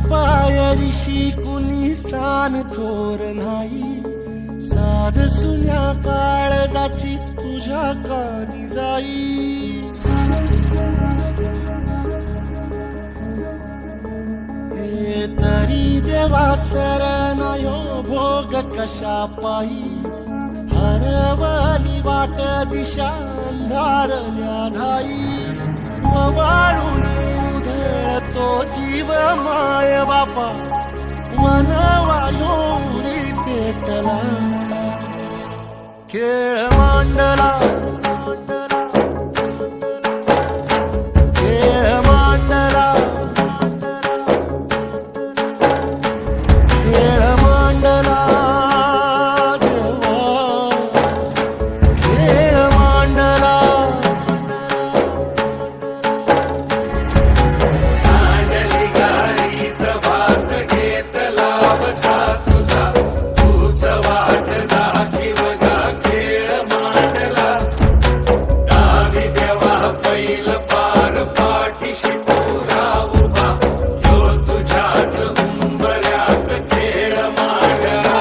पायरीशी कुणी सान थोर नाही, साध सुन्या काळजाची तुझ्या कानी जाई। हे तरी देवा सरनायो भोग कशा पायी, हरवली वाट दिशा अंधारल्या धाई। वाळून उधळतो जीव माय बापा, वनवायोरी पेटला खेळ मांडला, खेळ मांडला, खेळ मांडला देवा, खेळ मांडला। सांडली गाडीत भात घेतला बसा तुझा, तूच वाट दाखीव गा खेळ मांडला। डावी देवा पैल पार पाठीशी तुरा उभा, ह्यो तुझ्याच उंबऱ्यात खेळ मांडला।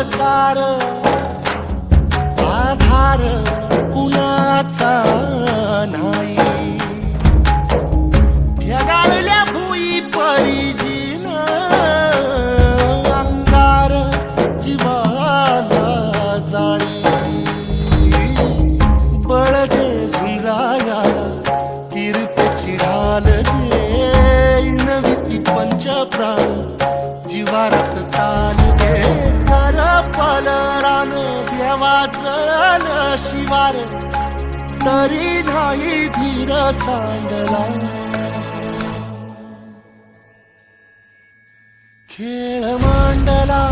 सार आधार कुणाचा नाही, ढगाळल्या भुई परिजीन अंगार जीवाला जाळी। बळगे झुंजाया कीर्तीची ढाल दे, नवी पंचप्राण जीवारात ताल दे। पलरान देवा जळल शिवार, तरी नाही धीर सांडला खेळ मांडला।